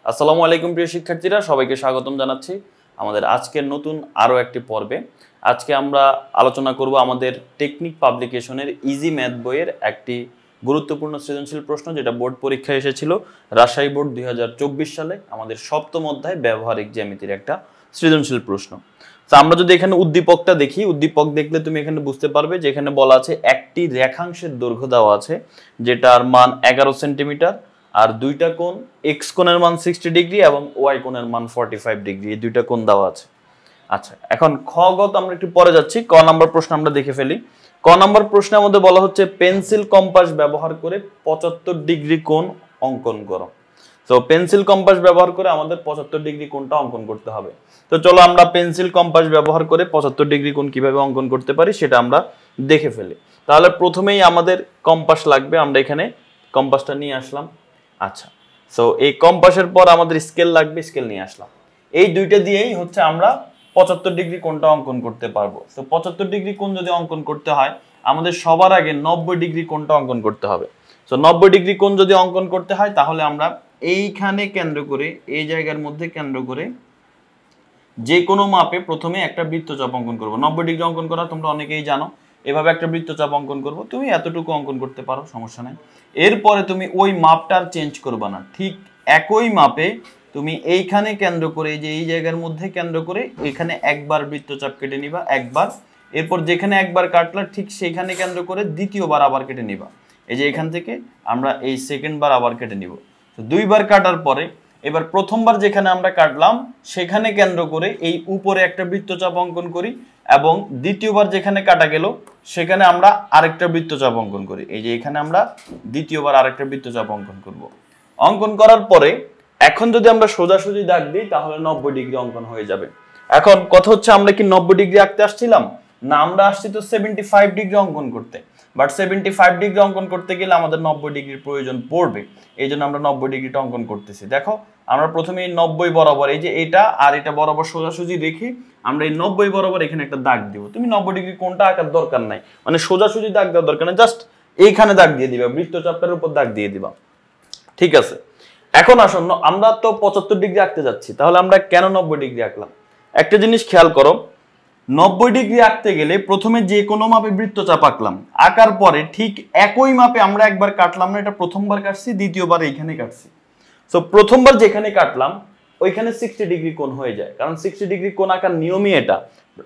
আসসালামু আলাইকুম প্রিয় শিক্ষার্থীরা, সবাইকে স্বাগতম জানাচ্ছি আমাদের আজকের নতুন আরও একটি পর্বে। আজকে আমরা আলোচনা করব আমাদের টেকনিক পাবলিকেশনের ইজি ম্যাথ বইয়ের একটি গুরুত্বপূর্ণ সৃজনশীল প্রশ্ন, যেটা বোর্ড পরীক্ষায় এসেছিল রাজশাহী বোর্ড 2024 সালে। আমাদের সপ্তম অধ্যায় ব্যবহারিক জ্যামিতির একটা সৃজনশীল প্রশ্ন। তো আমরা যদি এখানে উদ্দীপকটা দেখি, উদ্দীপক দেখলে তুমি এখানে বুঝতে পারবে যে এখানে বলা আছে একটি রেখাংশের দৈর্ঘ্য দেওয়া আছে যেটার মান 11 সেন্টিমিটার, আর দুইটা কোণ এক্স কোণের মান 60 ডিগ্রি এবং ওয়াই কোণের মান 45 ডিগ্রি, এই দুইটা কোণ দেওয়া আছে। আচ্ছা, এখন খ গ তো আমরা একটু পরে যাচ্ছি, ক নাম্বার প্রশ্ন আমরা দেখে ফেলি। ক নাম্বার প্রশ্নের মধ্যে বলা হচ্ছে পেন্সিল কম্পাস ব্যবহার করে 75 ডিগ্রি কোণ অঙ্কন করো। তো পেন্সিল কম্পাস ব্যবহার করে আমাদের 75 ডিগ্রি কোণটা অঙ্কন করতে হবে। তো চলো আমরা পেন্সিল কম্পাস ব্যবহার করে 75 ডিগ্রি কোণ কিভাবে অঙ্কন করতে পারি সেটা আমরা দেখে ফেলি। তাহলে প্রথমেই আমাদের কম্পাস লাগবে, আমরা এখানে কম্পাসটা নিয়ে আসলাম। আচ্ছা, সো এই কম্পাসের পর আমাদের স্কেল লাগবে, স্কেল নিয়ে আসলাম। এই দুইটা দিয়েই হচ্ছে আমরা 75 ডিগ্রি কোণটা অঙ্কন করতে পারবো। তো 75 ডিগ্রি কোণ যদি অঙ্কন করতে হয় আমাদের সবার আগে 90 ডিগ্রি কোণটা অঙ্কন করতে হবে। সো 90 ডিগ্রি কোণ যদি অঙ্কন করতে হয় তাহলে আমরা এইখানে কেন্দ্র করে, এই জায়গার মধ্যে কেন্দ্র করে যে কোনো মাপে প্রথমে একটা বৃত্তচাপ অঙ্কন করব। 90 ডিগ্রি অঙ্কন করা তোমরা অনেকেই জানো, এভাবে একটা বৃত্তচাপ অঙ্কন করব। তুমি এতটুকু অঙ্কন করতে পারো, সমস্যা নাই। এরপরে তুমি ওই মাপটা আর চেঞ্জ করবে না, ঠিক একই মাপে তুমি এইখানে কেন্দ্র করে, এই যে এই জায়গার মধ্যে কেন্দ্র করে এখানে একবার বৃত্তচাপ কেটে নিবা, একবার। এরপর যেখানে একবার কাটলা ঠিক সেইখানে কেন্দ্র করে দ্বিতীয়বার আবার কেটে নিবা। এই যে এখান থেকে আমরা এই সেকেন্ড বার আবার কেটে নিব। তো দুইবার কাটার পরে এবার প্রথমবার যেখানে আমরা কাটলাম সেখানে কেন্দ্র করে এই উপরে একটা বৃত্তচাপ অঙ্কন করি, এবং দ্বিতীয়বার যেখানে কাটা গেল সেখানে আমরা আরেকটা বৃত্তচাপ অঙ্কন করি। এই যে এখানে আমরা দ্বিতীয়বার আরেকটা বৃত্তচাপ অঙ্কন করব। অঙ্কন করার পরে এখন যদি আমরা সোজাসুজি দাগ দিই তাহলে 90 ডিগ্রি অঙ্কন হয়ে যাবে। এখন কথা হচ্ছে আমরা কি 90 ডিগ্রি আঁকতে আসছিলাম না, আমরা আসছি তো 75 ডিগ্রি অঙ্কন করতে। বাট 75 ডিগ্রি অঙ্কন করতে গেলে আমাদের 90 ডিগ্রির প্রয়োজন পড়বে, এই জন্য আমরা 90 ডিগ্রিটা অঙ্কন করতেছি। দেখো আমরা প্রথমে 90 বরাবর, এই যে এটা আর এটা বরাবর সোজাসুজি রেখে আমরা এই 90 বরাবর এখানে একটা দাগ দিব। তুমি 90 ডিগ্রি কোনটা আঁকার দরকার নাই, মানে সোজাসুজি দাগ দেওয়ার দরকার নাই, জাস্ট এইখানে দাগ দিয়ে দিবা, বৃত্তচাপটার উপর দাগ দিয়ে দিবা। ঠিক আছে, এখন আসুন আমরা তো 75 ডিগ্রি আঁকতে যাচ্ছি, তাহলে আমরা কেন 90 ডিগ্রি আঁকলাম? একটা জিনিস খেয়াল করো, 90 ডিগ্রি আঁকতে গেলে প্রথমে যে কোনো মাপে বৃত্তচাপ আঁকলাম, আঁকার পরে ঠিক একই মাপে আমরা একবার কাটলাম না, এটা প্রথমবার কাটছি, দ্বিতীয়বার এইখানে কাটছি। সো প্রথমবার যেখানে কাটলাম ওইখানে 60 ডিগ্রি কোণ হয়ে যায়, কারণ 60 ডিগ্রি কোণ আঁকার নিয়মই এটা।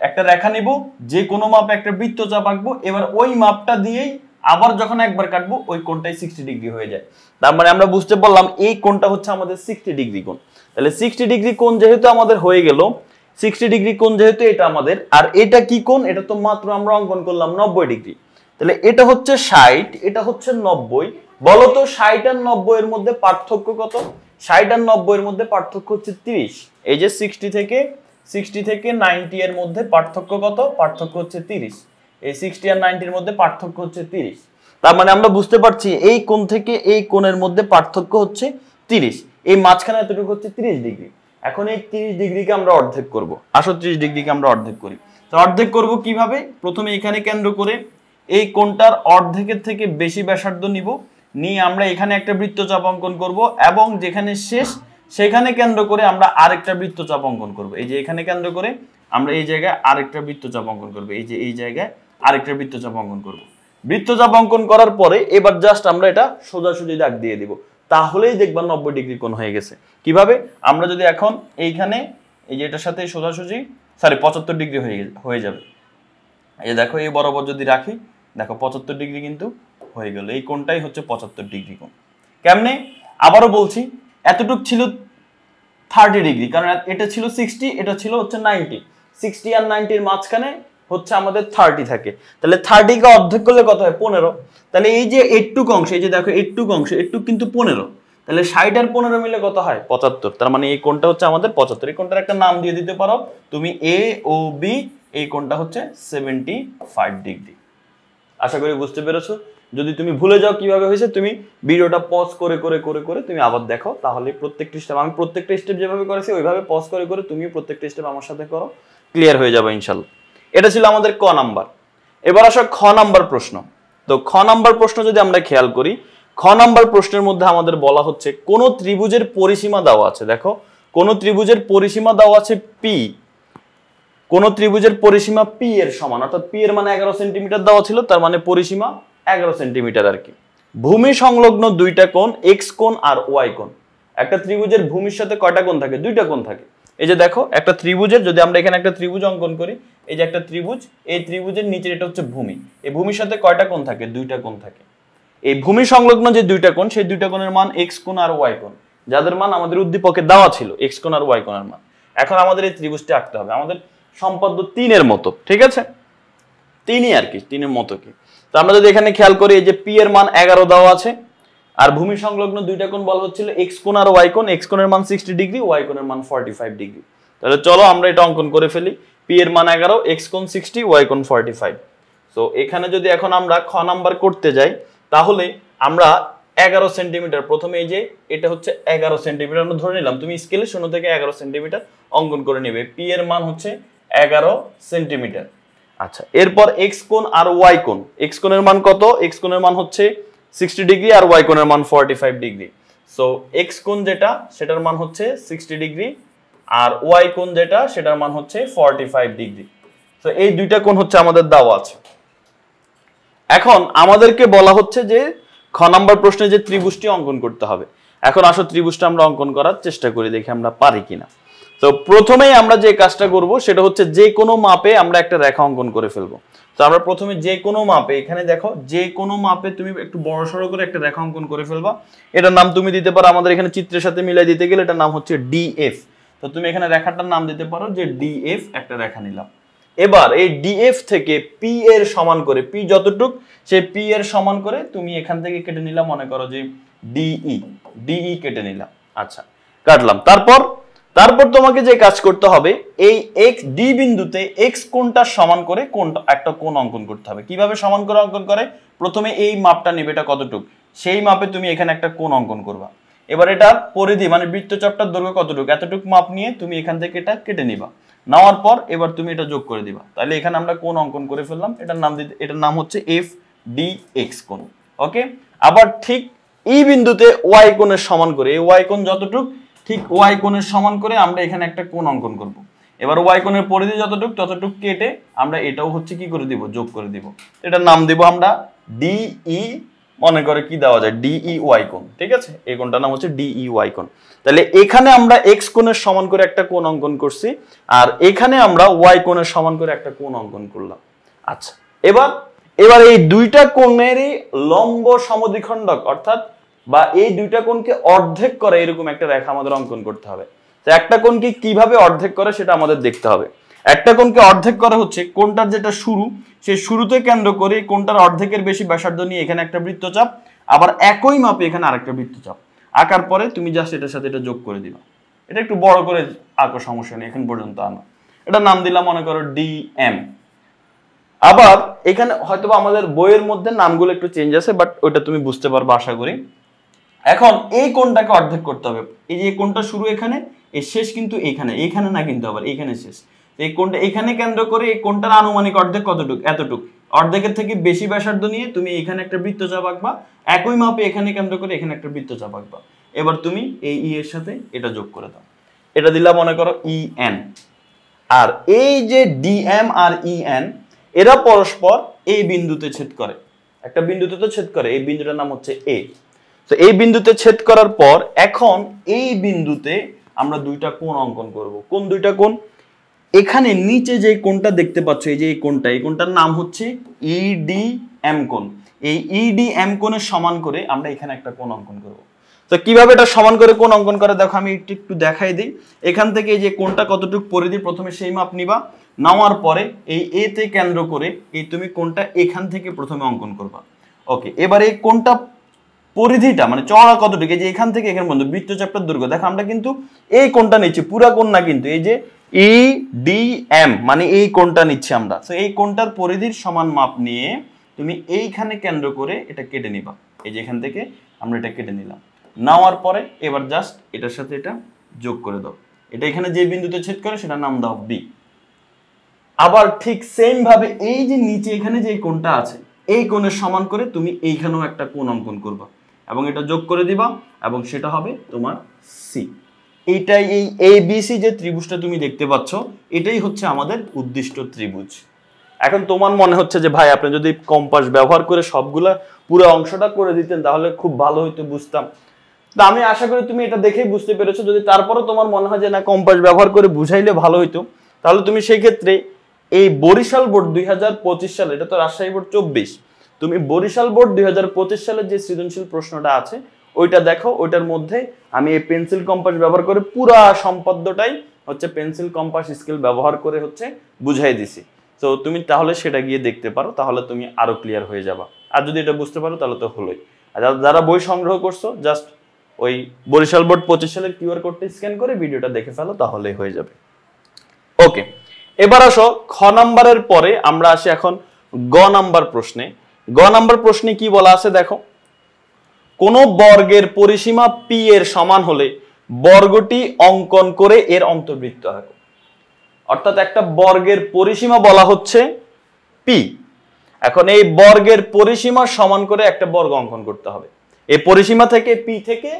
একটা রেখা নিব, যে কোনো মাপে একটা বৃত্তচাপ আঁকবো, এবার ওই মাপটা দিয়েই আবার যখন একবার কাটবো ওই কোণটাই 60 ডিগ্রি হয়ে যায়। তার মানে আমরা বুঝতে পারলাম এই কোণটা হচ্ছে আমাদের 60 ডিগ্রি কোণ। তাহলে 60 ডিগ্রি কোণ যেহেতু আমাদের হয়ে গেল, 60 ডিগ্রি কোণ যেহেতু এটা আমাদের, আর এটা কি কোণ? এটা তো মাত্র আমরা অঙ্কন করলাম 90 ডিগ্রি। তাহলে এটা হচ্ছে 60, এটা হচ্ছে 90। বলো তো 60 আর 90 এর মধ্যে পার্থক্য কত? 60 আর 90 এর মধ্যে পার্থক্য হচ্ছে 30। এই যে 60 থেকে 90 এর মধ্যে পার্থক্য কত? পার্থক্য হচ্ছে 30। এই 60 আর 90 এর মধ্যে পার্থক্য হচ্ছে 30। তার মানে আমরা বুঝতে পারছি এই কোণ থেকে এই কোণের মধ্যে পার্থক্য হচ্ছে 30। এই মাঝখানে এতটুকু হচ্ছে 30 ডিগ্রি। এখন এই 30 ডিগ্রিকে আমরা অর্ধেক করব। আসো 30 ডিগ্রিকে আমরা অর্ধেক করি। তো অর্ধেক করব কিভাবে? প্রথমে এখানে কেন্দ্র করে এই কোণটার অর্ধেকের থেকে বেশি ব্যাসার্ধ নিব, নিয়ে আমরা এখানে একটা বৃত্তচাপ অঙ্কন করব, এবং যেখানে শেষ সেখানে কেন্দ্র করে আমরা আরেকটা বৃত্তচাপ অঙ্কন করব। এই যে এখানে কেন্দ্র করে আমরা এই জায়গায় আরেকটা বৃত্তচাপ অঙ্কন করব, এই যে এই জায়গায় আরেকটা বৃত্তচাপ অঙ্কন করব। বৃত্তচাপ অঙ্কন করার পরে এবার জাস্ট আমরা এটা সোজাসুজি দাগ দিয়ে দিব, তাহলেই দেখবা 90 ডিগ্রি কোণ হয়ে গেছে। কিভাবে? আমরা যদি এখন এইখানে এই যে এটার সাথে সোজাসুজি 75 ডিগ্রি হয়ে যাবে। এই যে দেখো এই বরাবর যদি রাখি, দেখো 75 ডিগ্রি কিন্তু হয়ে গেল। এই কোণটাই হচ্ছে 75 ডিগ্রি কোণ। কেমনে? আবারও বলছি, এতটুক ছিল 30 ডিগ্রি, কারণ এটা ছিল 60, এটা ছিল হচ্ছে 90। 60 আর 90 এর মাঝখানে হচ্ছে আমাদের 30 থাকে। তাহলে 30 কে অর্ধেক করলে কত হয়? 15। তাহলে এই যে এইটুক অংশ, এই যে দেখো এইটুক অংশ, এইটুক কিন্তু 15। তাহলে 60 আর 15 মিলে কত হয়? 75। তার মানে এই কোণটা হচ্ছে আমাদের 75। এই কোণটার একটা নাম দিয়ে দিতে পারো তুমি এ ও বি। এই কোণটা হচ্ছে 75 ডিগ্রি। আশা করি বুঝতে পেরেছো। যদি তুমি ভুলে যাও কিভাবে হয়েছে, তুমি ভিডিওটা পজ করে করে করে করে তুমি আবার দেখো, তাহলে প্রত্যেকটা স্টেপ, আমি প্রত্যেকটা স্টেপ যেভাবে করেছি ওইভাবে পজ করে করে তুমি প্রত্যেকটা স্টেপ আমার সাথে করো, ক্লিয়ার হয়ে যাবে ইনশাল্লাহ। এটা ছিল আমাদের ক নাম্বার। এবার আসো খ নাম্বার প্রশ্ন। তো খ নাম্বার প্রশ্ন যদি আমরা খেয়াল করি, খ নাম্বার প্রশ্নের মধ্যে আমাদের বলা হচ্ছে কোন ত্রিভুজের পরিসীমা দেওয়া আছে, দেখো কোন ত্রিভুজের পরিসীমা দেওয়া আছে পি, কোন ত্রিভুজের পরিসীমা পি এর সমান, অর্থাৎ পি এর মানে 11 সেন্টিমিটার দেওয়া ছিল, তার মানে পরিসীমা 11 সেন্টিমিটার আর কি। ভূমি সংলগ্ন দুইটা কোণ এক্স কোণ আর ওয়াই কোণ। একটা ত্রিভুজের ভূমির সাথে কয়টা কোণ থাকে? দুইটা কোণ থাকে। এই যে দেখো একটা ত্রিভুজের, যদি আমরা এখানে একটা ত্রিভুজ অঙ্কন করি, এই যে একটা ত্রিভুজ, এই ত্রিভুজের নিচে এটা হচ্ছে ভূমি, এই ভূমির সাথে কয়টা কোণ থাকে? দুইটা কোণ থাকে। এই ভূমি সংলগ্ন যে দুইটা কোণ, সেই দুইটা কোণের মান এক্স কোণ আর ওয়াই কোণ, যাদের মান আমাদের উদ্দীপকে দেওয়া ছিল এক্স কোণ আর ওয়াই কোণের মান। এখন আমাদের এই ত্রিভুজটি আঁকতে হবে, আমাদের সম্পাদ্য 3 এর মতো, ঠিক আছে, 3ই আর কি, 3 এর মতো কি। তো আমরা যদি এখানে খেয়াল করি, এই যে পি এর মান 11 দেওয়া আছে, আর ভূমি সংলগ্ন দুইটা কোণ বলা হচ্ছিল এক্স কোণ আর ওয়াই কোণ, এক্স কোণের মান 60 ডিগ্রি, ওয়াই কোণের মান 45 ডিগ্রি। তাহলে চলো আমরা এটা অঙ্কন করে ফেলি। পি এর মান 11, এক্স কোণ 60, ওয়াই কোণ 45। সো এখানে যদি এখন আমরা খ নাম্বার করতে যাই, তাহলে আমরা 11 সেন্টিমিটার, প্রথমে এই যে এটা হচ্ছে 11 সেন্টিমিটার আমরা ধরে নিলাম, তুমি স্কেলে 0 থেকে 11 সেন্টিমিটার অঙ্কন করে নেবে। পি এর মান হচ্ছে 11 সেন্টিমিটার। আচ্ছা, এরপর এক্স কোণ আর ওয়াই কোণ, এক্স কোণের মান কত? এক্স কোণের মান হচ্ছে 60 ডিগ্রি আর ওয়াই কোণের মান 45 ডিগ্রি। সো এক্স কোণ যেটা সেটার মান হচ্ছে 60 ডিগ্রি, আর ওয়াই কোণ যেটা সেটার মান হচ্ছে 45 ডিগ্রি। তো এই দুইটা কোণ হচ্ছে আমাদের দেওয়া আছে। এখন আমাদেরকে বলা হচ্ছে যে খ নাম্বার প্রশ্নে যে ত্রিভুজটি অঙ্কন করতে হবে। এখন আসো ত্রিভুজটা আমরা অঙ্কন করার চেষ্টা করি, দেখি আমরা পারি কিনা। তো প্রথমেই আমরা যে কাজটা করব সেটা হচ্ছে যে কোনো মাপে আমরা একটা রেখা অঙ্কন করে ফেলবো। তো আমরা প্রথমে যে কোনো মাপে, এখানে দেখো যে কোনো মাপে তুমি একটু বড় সড়ো করে একটা রেখা অঙ্কন করে ফেলবা। এটার নাম তুমি দিতে পারো, আমাদের এখানে চিত্রের সাথে মিলাই দিতে গেলে এটার নাম হচ্ছে ডিএফ। তো তুমি এখানে রেখাটার নাম দিতে পারো যে ডিএফ, একটা রেখা নিলাম। এবার এই ডিএফ থেকে পি এর সমান করে, পি যতটুক সেই পি এর সমান করে তুমি এখান থেকে কেটে নিলাম, মনে করো যে ডিই, ডিই কেটে নিলাম। আচ্ছা, কাটলাম। তারপর তোমাকে যে কাজ করতে হবে, এই এক্স ডি বিন্দুতে এক্স কোণটা সমান করে কোণটা একটা কোণ অঙ্কন করতে হবে। কিভাবে সমান করে অঙ্কন করে? প্রথমে এই মাপটা নেবে, এটা কতটুক, সেই মাপে তুমি এখানে একটা কোণ অঙ্কন করবা। এবার এটার পরিধি মানে বৃত্তচাপটার দৈর্ঘ্য কতটুক, এতটুক মাপ নিয়ে তুমি এখান থেকে এটা কেটে নিবা। নেওয়ার পর এবার তুমি এটা যোগ করে দিবা। তাহলে এখানে আমরা কোণ অঙ্কন করে ফেললাম, এটার নাম হচ্ছে এফ ডি এক্স কোণ। ওকে, আবার ঠিক এই বিন্দুতে ওয়াই কোণের সমান করে, এই ওয়াই কোণ যতটুক, ঠিক ওয়াই কোণের সমান করে আমরা এখানে একটা কোণ অঙ্কন করব। এবার ওয়াই কোণের পরিধি যতটুক ততটুক কেটে আমরা এটাও হচ্ছে কি করে দিব, যোগ করে দিব। এটার নাম দিব আমরা ডিই, মনে করে কি দেওয়া যায়, ডিই ওয়াই কোণ। ঠিক আছে, এই কোণটার নাম হচ্ছে ডিই ওয়াই কোণ। তাহলে এখানে আমরা এক্স কোণের সমান করে একটা কোণ অঙ্কন করছি, আর এখানে আমরা ওয়াই কোণের সমান করে একটা কোণ অঙ্কন করলাম। আচ্ছা, এবার এই দুইটা কোণেরই লম্ব সমদ্বিখণ্ডক, অর্থাৎ বা এই দুইটা কোণকে অর্ধেক করে এরকম একটা রেখা আমাদের অঙ্কন করতে হবে। তো একটা কোণকে কিভাবে অর্ধেক করে সেটা আমাদের দেখতে হবে। একটা কোণকে অর্ধেক করা হচ্ছে কোণটার যেটা শুরু, সেই শুরুতে কেন্দ্র করে কোণটার অর্ধেকের বেশি ব্যাসার্ধ নিয়ে এখানে একটা বৃত্তচাপ, আবার একই মাপে এখানে আরেকটা বৃত্তচাপ আঁকার পরে তুমি জাস্ট এটার সাথে এটা যোগ করে দিবা। এটা একটু বড় করে আঁকো, সমস্যা নেই, এখন পর্যন্ত আনো। এটা নাম দিলাম মনে করো ডিএম। আবার এখানে হয়তোবা আমাদের বইয়ের মধ্যে নামগুলো একটু চেঞ্জ আছে, বাট ওইটা তুমি বুঝতে পারবে আশা করি। এখন এই কোণটাকে অর্ধেক করতে হবে। এই যে কোণটা শুরু এখানে, এর শেষ কিন্তু এখানে, এখানে না কিন্তু আবার এখানে শেষ। এই কোণটা এখানে কেন্দ্র করে এই কোণটার আনুমানিক অর্ধেক কতটুক, এতটুক, অর্ধেকের থেকে বেশি ব্যাসার্ধ নিয়ে তুমি এখানে একটা বৃত্তচাপ আঁকবা, একই মাপে এখানে কেন্দ্র করে এখানে একটা বৃত্তচাপ আঁকবা। এবার তুমি এই ই এর সাথে এটা যোগ করে দাও, এটা দিলাম মনে করো ই এন। আর এই যে ডিএম আর ই এন এরা পরস্পর এই বিন্দুতে ছেদ করে, একটা বিন্দুতে তো ছেদ করে, এই বিন্দুটার নাম হচ্ছে এ। তো এই বিন্দুতে ছেদ করার পর এখন এই বিন্দুতে আমরা দুইটা কোণ অঙ্কন করব। কোন দুইটা কোণ? এখানে নিচে যে কোণটা দেখতে পাচ্ছ, এই যে এই কোণটা, এই কোণটার নাম হচ্ছে ইডিএম কোণ। এই ইডিএম কোণের সমান করে আমরা এখানে একটা কোণ অঙ্কন করব। তো কিভাবে এটা সমান করে কোণ অঙ্কন করে দেখো, আমি একটু দেখাই দিই। এখান থেকে এই যে কোণটা কতটুকু পরিধি, প্রথমে সেই মাপ নিবা, নেওয়ার পরে এই এ তে কেন্দ্র করে এই তুমি কোণটা এখান থেকে প্রথমে অঙ্কন করবা। ওকে, এবার এই কোণটা পরিধিটা মানে চওড়া কতটুকু, এই যে এখান থেকে এখানে পর্যন্ত বৃত্তচাপটার দৈর্ঘ্য, দেখো আমরা কিন্তু এই কোণটা নিচ্ছি, পুরা কোণ না কিন্তু, এই যে ইডিএম মানে এই কোণটা নিচ্ছি আমরা। তো এই কোণটার পরিধির সমান মাপ নিয়ে তুমি এইখানে কেন্দ্র করে এটা কেটে নিবা। এই যে এখান থেকে আমরা এটা কেটে নিলাম, নেওয়ার পরে এবার জাস্ট এটার সাথে এটা যোগ করে দাও। এটা এখানে যে বিন্দুতে ছেদ করে সেটার নাম দাও বি। আবার ঠিক সেম ভাবে এই যে নিচে এখানে যে কোণটা আছে, এই কোণের সমান করে তুমি এইখানেও একটা কোণ অঙ্কন করবা। এবং এটা যোগ করে দিবা এবং সেটা হবে তোমার সি। এইটাই এই এ বি সি যে ত্রিভুজটা তুমি দেখতে পাচ্ছ এটাই হচ্ছে আমাদের উদ্দিষ্ট ত্রিভুজ। এখন তোমার মনে হচ্ছে যে ভাই আপনি যদি কম্পাস ব্যবহার করে সবগুলা পুরো অংশটা করে দিতেন তাহলে খুব ভালো হইতো, বুঝতাম। তো আমি আশা করি তুমি এটা দেখেই বুঝতে পেরেছো। যদি তারপরও তোমার মনে হয় যে না কম্পাস ব্যবহার করে বুঝাইলে ভালো হইতো, তাহলে তুমি সেই ক্ষেত্রে এই বরিশাল বোর্ড 2025 সালে, এটা তো রাজশাহী বোর্ড 24, তুমি বরিশাল বোর্ড 2025 সালের যে সৃজনশীল প্রশ্নটা আছে ওইটা দেখো। ওইটার মধ্যে আমি এই পেন্সিল কম্পাস ব্যবহার করে পুরা সম্পাদ্যটাই হচ্ছে পেন্সিল কম্পাস স্কেল ব্যবহার করে হচ্ছে বুঝাই দিছি। তো তুমি তাহলে সেটা গিয়ে দেখতে পারো, তাহলে তুমি আরো ক্লিয়ার হয়ে যাবা। আর যদি এটা বুঝতে পারো তাহলে তো হলোই। আর যারা বই সংগ্রহ করছো জাস্ট ওই বরিশাল বোর্ড 25 সালের কিউআর কোডটা স্ক্যান করে ভিডিওটা দেখে ফেলো, তাহলেই হয়ে যাবে। ওকে, এবার আসো খ নাম্বারের পরে আমরা আসি এখন গ নাম্বার প্রশ্নে। গ নাম্বার প্রশ্নে কি বলা আছে দেখো, কোন বর্গের পরিসীমা পি এর সমান হলে বর্গটি অঙ্কন করে এর অন্তর্বৃত্ত আঁকো। অর্থাৎ একটা বর্গের পরিসীমা বলা হচ্ছে পি। এখন এই বর্গের পরিসীমা সমান করে একটা বর্গ অঙ্কন করতে হবে। এই পরিসীমা থেকে পি থেকে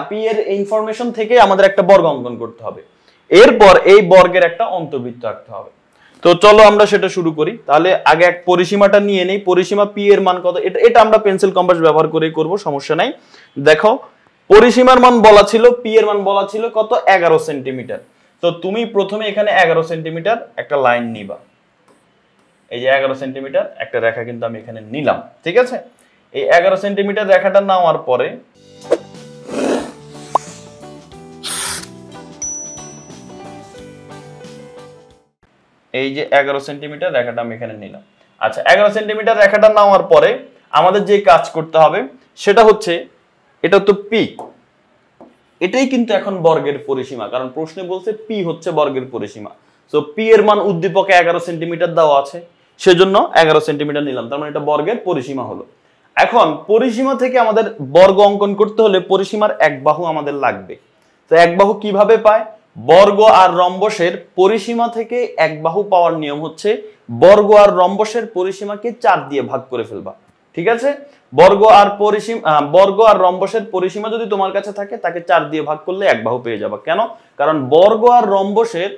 পি এর ইনফরমেশন থেকে আমাদের একটা বর্গ অঙ্কন করতে হবে। এরপর এই বর্গের একটা অন্তর্বৃত্ত আঁকতে হবে। তো চলো আমরা সেটা শুরু করি। তাহলে আগে এক পরিসীমাটা নিয়ে নেই। পরিসীমা পি এর মান কত, এটা আমরা পেন্সিল কম্পাস ব্যবহার করে করব, সমস্যা নাই। দেখো পরিসীমার মান বলা ছিল, পি এর মান বলা ছিল কত, 11 সেন্টিমিটার। তো তুমি প্রথমে এখানে 11 সেন্টিমিটার একটা লাইন নিবা। এই যে 11 সেন্টিমিটার একটা রেখা কিন্তু আমি এখানে নিলাম, ঠিক আছে। এই 11 সেন্টিমিটার রেখাটা নেওয়ার পরে এই যে 11 সেন্টিমিটার রেখাটা আমি এখানে নিলাম। আচ্ছা, 11 সেন্টিমিটার রেখাটা নেওয়ার পরে আমাদের যে কাজ করতে হবে সেটা হচ্ছে, এটা তো পি, এটাই কিন্তু এখন বর্গের পরিসীমা, কারণ প্রশ্নে বলছে পি হচ্ছে বর্গের পরিসীমা। সো পি এর মান উদ্দীপকে 11 সেন্টিমিটার দেওয়া আছে, সেজন্য 11 সেন্টিমিটার নিলাম, তার মানে এটা বর্গের পরিসীমা হলো। এখন পরিসীমা থেকে আমাদের বর্গ অঙ্কন করতে হলে পরিসীমার এক বাহু আমাদের লাগবে। তো এক বাহু কিভাবে পায়? বর্গ আর রম্বসের পরিসীমা থেকে এক বাহু পাওয়ার নিয়ম হচ্ছে বর্গ আর রম্বসের পরিসীমাকে 4 দিয়ে ভাগ করে ফেলবা, ঠিক আছে। বর্গ আর রম্বসের পরিসীমা যদি তোমার কাছে থাকে তাকে 4 দিয়ে ভাগ করলে এক বাহু পেয়ে যাবা। কেন? কারণ বর্গ আর রম্বসের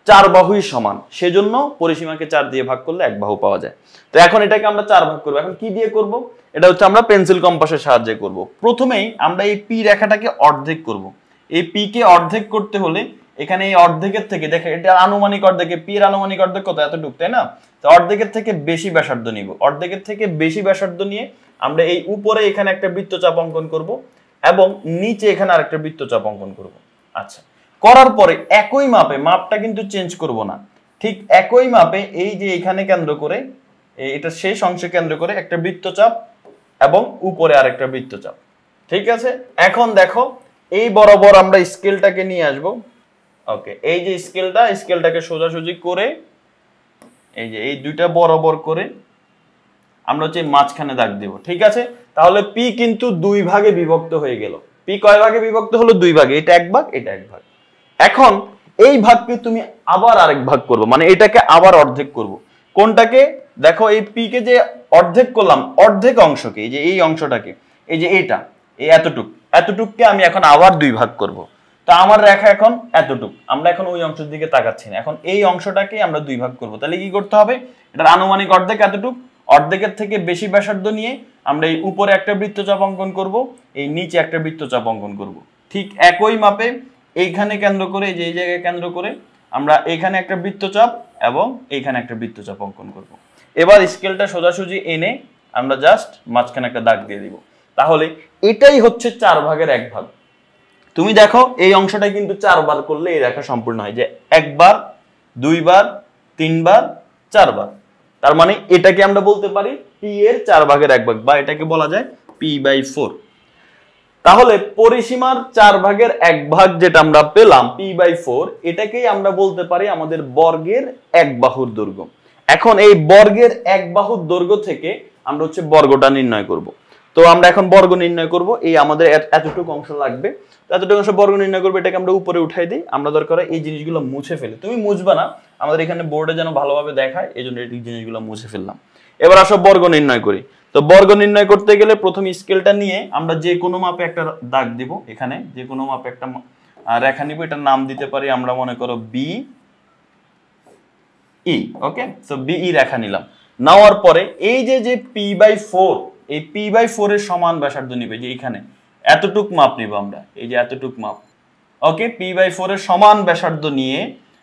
4 বাহুই সমান, সেজন্য পরিসীমাকে 4 দিয়ে ভাগ করলে এক বাহু পাওয়া যায়। তো এখন এটাকে আমরা 4 ভাগ করব। এখন কি দিয়ে করব? এটা হচ্ছে আমরা পেন্সিল কম্পাসের সাহায্যে করব। প্রথমেই আমরা এই পি রেখাটাকে অর্ধেক করব। এই পি কে অর্ধেক করতে হলে এখানে এই অর্ধেকের থেকে, দেখে এটা আনুমানিক অর্ধেকে, পি এর আনুমানিক অর্ধেক কত, এতটুকু, তাই না? তো অর্ধেকের থেকে বেশি ব্যাসার্ধ নিব। অর্ধেকের থেকে বেশি ব্যাসার্ধ নিয়ে আমরা এই উপরে এখানে একটা বৃত্তচাপ অঙ্কন করব এবং নিচে এখানে আরেকটা বৃত্তচাপ অঙ্কন করব। আচ্ছা, করার পরে একই মাপে, মাপটা কিন্তু চেঞ্জ করব না, ঠিক একই মাপে এই যে এখানে কেন্দ্র করে, এটা শেষ অংশে কেন্দ্র করে একটা বৃত্তচাপ এবং উপরে আরেকটা বৃত্তচাপ, ঠিক আছে। এখন দেখো এই বরাবর আমরা স্কেলটাকে নিয়ে আসব। ওকে, এই যে স্কেলটাকে সোজাসুজি করে এই যে এই দুইটা বরাবর করে আমরা হচ্ছে মাঝখানে দাগ দেব, ঠিক আছে। তাহলে পি কিন্তু 2 ভাগে বিভক্ত হয়ে গেল। পি কয় ভাগে বিভক্ত হলো? 2 ভাগে, এটা এক ভাগ, এটা এক ভাগ। এখন এই ভাগকে তুমি আবার আরেক ভাগ করবো, মানে এটাকে আবার অর্ধেক করব। কোনটাকে? দেখো এই পি কে যে অর্ধেক করলাম, অর্ধেক অংশকে, এই যে এই অংশটাকে, এই যে এটা, এই এতটুককে আমি এখন আবার 2 ভাগ করব। তো আমার রেখা এখন এতটুক, আমরা এখন ওই অংশের দিকে তাকাচ্ছি না, এখন এই অংশটাকে আমরা 2 ভাগ করব। তাহলে কি করতে হবে? এটার আনুমানিক অর্ধেক এতটুক, অর্ধেকের থেকে বেশি ব্যাসার্ধ নিয়ে আমরা এই উপরে একটা বৃত্তচাপ অঙ্কন করব, এই নিচে একটা বৃত্তচাপ অঙ্কন করব। ঠিক একই মাপে এইখানে কেন্দ্র করে, এই যে এই জায়গায় কেন্দ্র করে আমরা এখানে একটা বৃত্তচাপ এবং এইখানে একটা বৃত্তচাপ অঙ্কন করব। এবার স্কেলটা সোজাসুজি এনে আমরা জাস্ট মাঝখানে একটা দাগ দিয়ে দিব। তাহলে এটাই হচ্ছে 4 ভাগের 1 ভাগ। তুমি দেখো এই অংশটা কিন্তু 4 বার করলে এই রেখা সম্পূর্ণ হয়, যে 1 বার, 2 বার, 3 বার, 4 বার। তার মানে এটাকে আমরা বলতে পারি পি এর 4 ভাগের 1 ভাগ, বা এটাকে বলা যায় p/4। তাহলে পরিসীমার 4 ভাগের 1 ভাগ যেটা আমরা পেলাম p/4, এটাকেই আমরা বলতে পারি আমাদের বর্গের 1 বাহুর দৈর্ঘ্য। এখন এই বর্গের 1 বাহুর দৈর্ঘ্য থেকে আমরা হচ্ছে বর্গটা নির্ণয় করব। তো আমরা এখন বর্গ নির্ণয় করব। এই আমাদের এতটুকু অংশ লাগবে, এতটুকু অংশ বর্গ নির্ণয় করবো। এটাকে আমরা উপরে উঠাই দিই। আমরা দরকার এই জিনিসগুলো মুছে ফেলি, তুমি মুছবা না, আমাদের এখানে বোর্ডে যেন ভালোভাবে দেখায়, এই জন্য এই জিনিসগুলো মুছে ফেললাম। এবার আসো বর্গ নির্ণয় করি। তো বর্গ নির্ণয় করতে গেলে প্রথম স্কেলটা নিয়ে আমরা যে কোনো মাপে একটা দাগ দিব, এখানে যে কোনো মাপে একটা রেখা নিব, এটার নাম দিতে পারি আমরা মনে করো বি ই। ওকে, সো বি ই রেখা নিলাম। নেওয়ার পরে এই যে p/4, এই p/4 এর সমান ব্যাসার্ধ নিবে, যে এখানে এতটুক মাপ নিব আমরা, এই যে এতটুক মাপ। ওকে, p/4 এর সমান ব্যাসার্ধ নিয়ে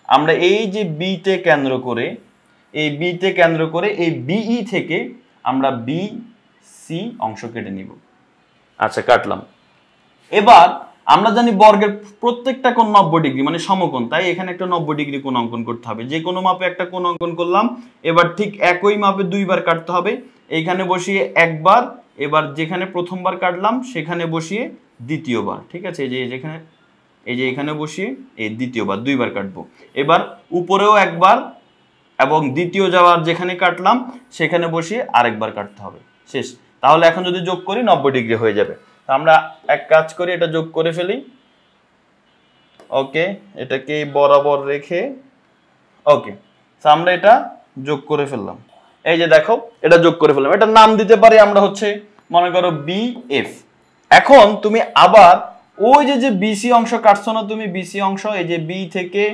আমরা এই যে বি তে কেন্দ্র করে, এই বি তে কেন্দ্র করে এই বিই থেকে আমরা বি সি অংশ কেটে নিব। আচ্ছা, কাটলাম। এবার আমরা জানি বর্গের প্রত্যেকটা কোণ 90 ডিগ্রি, মানে সমকোণ, তাই এখানে একটা 90 ডিগ্রি কোণ অঙ্কন করতে হবে। যে কোনো মাপে একটা কোণ অঙ্কন করলাম, এবার ঠিক একই মাপে দুইবার কাটতে হবে। এইখানে বসিয়ে একবার, এবার যেখানে প্রথমবার কাটলাম সেখানে বসিয়ে দ্বিতীয়বার। ঠিক আছে, এই যে এখানে বসিয়ে এই দ্বিতীয়বার, দুইবার কাটবো। এবার উপরেও একবার এবং দ্বিতীয় যাওয়ার যেখানে কাটলাম সেখানে বসিয়ে আরেকবার কাটতে হবে। শেষ। তাহলে এখন যদি যোগ করি 90 ডিগ্রি হয়ে যাবে। আমরা এক কাজ করি, এটা যোগ করে ফেলি। ওকে, এটাকে বরাবর রেখে, ওকে, আমরা এটা যোগ করে ফেললাম। এই যে দেখো, এটা যোগ করে ফেললাম। এটার নাম দিতে পারি আমরা হচ্ছে মনে করো BF। এখন তুমি আবার ওই যে বিসি অংশ কাটছো না তুমি, বিসি অংশ, এই যে বি থেকে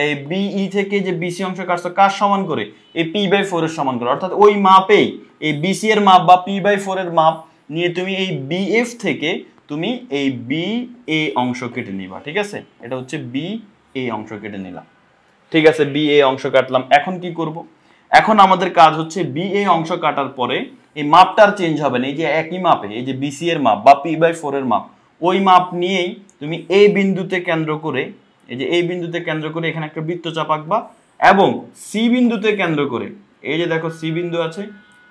এই বিই থেকে যে বিসি অংশ কাটছো, কার সমান করে? এই p/4 এর সমান করে। অর্থাৎ ওই মাপেই এই বিসি এর মাপ বা p/4 এর মাপ নিয়ে তুমি এই বিএফ থেকে তুমি এই BA অংশ কেটে নিবা। ঠিক আছে, এটা হচ্ছে BA অংশ কেটে নিলাম। ঠিক আছে, BA অংশ কাটলাম। এখন কি করব? এখন আমাদের কাজ হচ্ছে BA অংশ কাটার পরে এই মাপটা আর চেঞ্জ হবে না। এই যে একই মাপে এই যে বিসি এর মাপ বা p/4 এর মাপ, ওই মাপ নিয়েই তুমি এই বিন্দুতে কেন্দ্র করে, এই যে এই বিন্দুতে কেন্দ্র করে এখানে একটা বৃত্তচাপ আঁকবা এবং সি বিন্দুতে কেন্দ্র করে, এই যে দেখো সি বিন্দু আছে,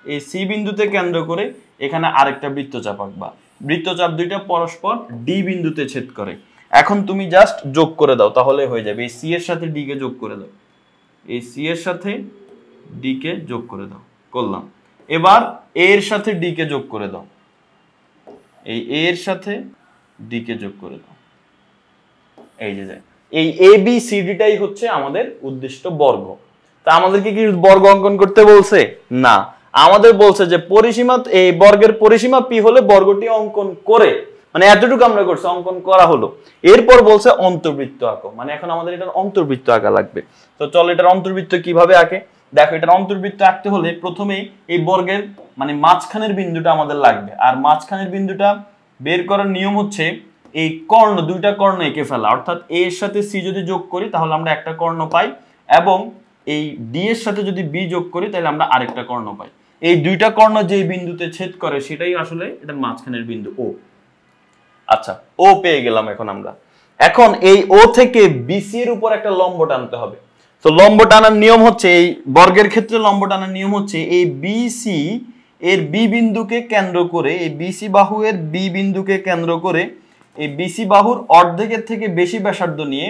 এই সি বিন্দুতে কেন্দ্র করে এখানে আরেকটা বৃত্তচাপ আঁকবা। বৃত্তচাপ দুইটা পরস্পর ডি বিন্দুতে ছেদ করে। এখন তুমি জাস্ট যোগ করে দাও, তাহলে হয়ে যাবে। এই সি এর সাথে ডি কে যোগ করে দাও, এই সি এর সাথে ডি কে যোগ করে দাও, করলাম। এবার এ এর সাথে ডি কে যোগ করে দাও, এই এ এর সাথে ডি কে যোগ করে দাও। এই যে এই ABCDটাই হচ্ছে আমাদের উদ্দিষ্ট বর্গ। তা আমাদেরকে কি বর্গ অঙ্কন করতে বলছে? না, আমাদের বলছে যে পরিসীমা, এই বর্গের পরিসীমা P হলে বর্গটি অঙ্কন করে, মানে এতটুকু আমরা করছি, অঙ্কন করা হলো। এরপর বলছে অন্তর্বৃত্ত আঁকো, মানে এখন আমাদের এটার অন্তর্বৃত্ত আঁকা লাগবে। তো চল এটার অন্তর্বৃত্ত কিভাবে আঁকে। দেখো, এটার অন্তর্বৃত্ত আঁকতে হলে প্রথমেই এই বর্গের মানে মাঝখানের বিন্দুটা আমাদের লাগবে। আর মাঝখানের বিন্দুটা বের করার নিয়ম হচ্ছে এই কর্ণ, দুইটা কর্ণ এঁকে ফেলা। অর্থাৎ এ এর সাথে সি যদি যোগ করি তাহলে আমরা একটা কর্ণ পাই, এবং এই ডি এর সাথে যদি বি যোগ করি তাহলে আমরা আরেকটা কর্ণ পাই। এই দুইটা কর্ণ যে বিন্দুতে ছেদ করে সেটাই আসলে এটার মাঝখানের বিন্দু ও। আচ্ছা, ও পেয়ে গেলাম এখন আমরা। এখন এই ও থেকে বিসি এর উপর একটা লম্ব টানতে হবে। তো লম্ব টানার নিয়ম হচ্ছে, এই বর্গের ক্ষেত্রে লম্ব টানার নিয়ম হচ্ছে এই বিসি এর বি বিন্দুকে কেন্দ্র করে, এই বিসি বাহু এর বি বিন্দুকে কেন্দ্র করে এই বিসি বাহুর অর্ধেকের থেকে বেশি ব্যাসার্ধ নিয়ে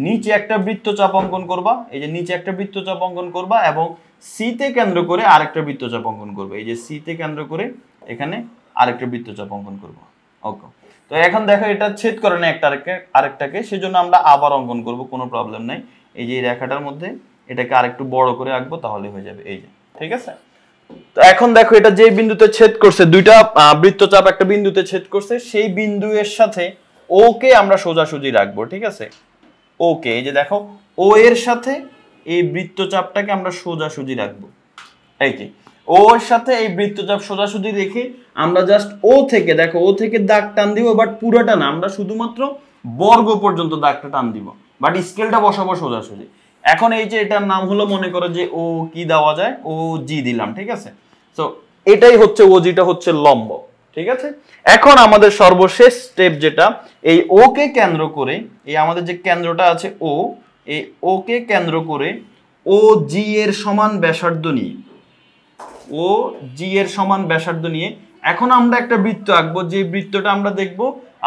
নিচে একটা বৃত্তচাপ অঙ্কন করবা। এই যে নিচে একটা বৃত্তচাপ অঙ্কন করবা এবং সি তে কেন্দ্র করে আরেকটা বৃত্তচাপ অঙ্কন করবে। এই যে সি তে কেন্দ্র করে এখানে আরেকটা বৃত্তচাপ অঙ্কন করবো। ওকে, তো এখন দেখো এটা ছেদ করে না একটা আরেকটাকে, সেজন্য আমরা আবার অঙ্কন করব, কোনো প্রবলেম নাই। এই যে রেখাটার মধ্যে এটাকে আরেকটু বড় করে আঁকবো, তাহলে হয়ে যাবে। এই যে, ঠিক আছে। তো এখন দেখো, এটা যে বিন্দুতে ছেদ করছে, দুইটা বৃত্তচাপ একটা বিন্দুতে ছেদ করছে, সেই বিন্দু এর সাথে ও কে আমরা সোজাসুজি রাখবো। ঠিক আছে, ওকে, এই যে দেখো ও এর সাথে এই বৃত্তচাপটাকে আমরা সোজাসুজি রাখবো। এই যে ও এর সাথে এই বৃত্তচাপ সোজাসুজি রেখে আমরা জাস্ট ও থেকে, দেখো ও থেকে দাগ টান দিব, বাট পুরোটা না, আমরা শুধুমাত্র বর্গ পর্যন্ত দাগটা টান দিব, বাট স্কেলটা বসাবো সোজাসুজি। এখন এই যে এটার নাম হলো, মনে করো যে ও কি দেওয়া যায়, ও জি দিলাম। ঠিক আছে, তো এটাই হচ্ছে ও, যেটা হচ্ছে লম্ব। ঠিক আছে, এখন আমাদের সর্বশেষ স্টেপ যেটা, এই ও কে কেন্দ্র করে, এই আমাদের যে কেন্দ্রটা আছে ও, এই ও কে কেন্দ্র করে ও জি এর সমান ব্যাসার্ধ নিয়ে, ও জি এর সমান ব্যাসার্ধ নিয়ে এখন আমরা একটা বৃত্ত আঁকবো, যে বৃত্তটা আমরা দেখব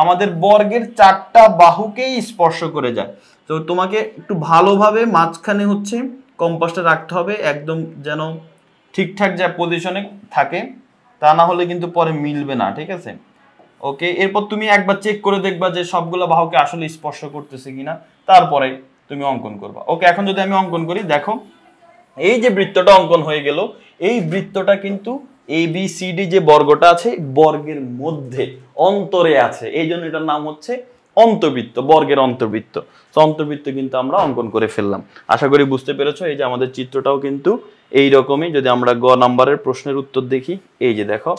আমাদের বর্গের চারটা বাহুকেই স্পর্শ করে যায়। তো তোমাকে একটু ভালোভাবে মাঝখানে হচ্ছে কম্পাসটা রাখতে হবে, একদম যেন ঠিকঠাক যা পজিশনে থাকে, তা না হলে কিন্তু পরে মিলবে না। ঠিক আছে, ওকে। এরপর তুমি একবার চেক করে দেখবা যে সবগুলো বাহুকে আসলে স্পর্শ করতেছে কিনা, তারপরে তুমি অঙ্কন করবা। ওকে, এখন যদি আমি অঙ্কন করি, দেখো এই যে বৃত্তটা অঙ্কন হয়ে গেল, এই বৃত্তটা কিন্তু ABCD যে বর্গটা আছে বর্গের মধ্যে অন্তরে আছে, এই জন্য এটার নাম হচ্ছে অন্তবৃত্ত, বর্গের অন্তবৃত্ত। তো অন্তবৃত্ত কিন্তু আমরা অঙ্কন করে ফেললাম। আশা করি বুঝতে পেরেছো। এই যে আমাদের চিত্রটাও কিন্তু এই রকমই। যদি আমরা গ নাম্বারের প্রশ্নের উত্তর দেখি, এই যে দেখো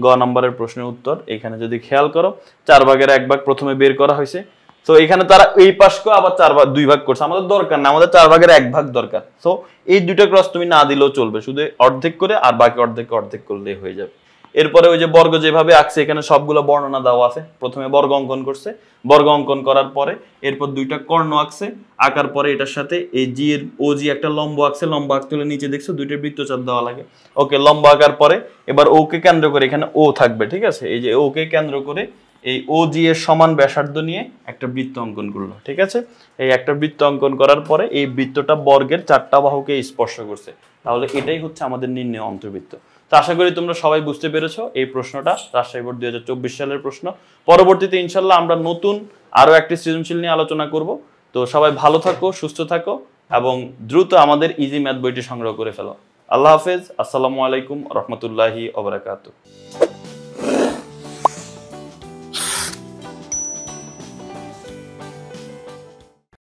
গ নাম্বারের প্রশ্নের উত্তর, এখানে যদি খেয়াল করো 4 ভাগের 1 ভাগ প্রথমে বের করা হয়েছে। তো এখানে তারা এই পাশকে আবার 4 ভাগ 2 ভাগ করছে, আমাদের দরকার না, আমাদের 4 ভাগের 1 ভাগ দরকার। তো এই দুইটা ক্রস তুমি না দিলেও চলবে, শুধু অর্ধেক করে আর বাকি অর্ধেক করলেই হয়ে যাবে। এরপরে ওই যে বর্গ যেভাবে আঁকছে এখানে সবগুলো বর্ণনা দেওয়া আছে। প্রথমে বর্গ অঙ্কন করছে, বর্গ অঙ্কন করার পরে এরপর দুইটা কর্ণ আঁকছে, আঁকার পরে এটার সাথে এই জি এর ও জি একটা লম্ব আঁকছে, লম্ব আঁকতে হলে নিচে দেখছো দুইটা বৃত্তচাপ দেওয়া লাগে। ওকে, লম্ব আঁকার পরে এবার ওকে কেন্দ্র করে এখানে ও থাকবে, ঠিক আছে। এই যে ওকে কেন্দ্র করে এই ও জি এর সমান ব্যাসার্ধ নিয়ে একটা বৃত্ত অঙ্কন করলো, ঠিক আছে। এই একটা বৃত্ত অঙ্কন করার পরে এই বৃত্তটা বর্গের 4টা বাহুকে স্পর্শ করছে, তাহলে এটাই হচ্ছে আমাদের নির্ণয় অন্তর্বৃত্ত। তো আশা করি তোমরা সবাই বুঝতে পেরেছো এই প্রশ্নটা, রাজশাহী বোর্ড 2024 সালের প্রশ্ন। পরবর্তীতে ইনশাল্লাহ আমরা নতুন আরো একটি সৃজনশীল নিয়ে আলোচনা করব। তো সবাই ভালো থাকো, সুস্থ থাকো এবং দ্রুত আমাদের ইজি ম্যাথ বইটি সংগ্রহ করে ফেলো। আল্লাহ হাফেজ, আসসালামু আলাইকুম রহমতুল্লাহি ওয়া বারাকাতুহু।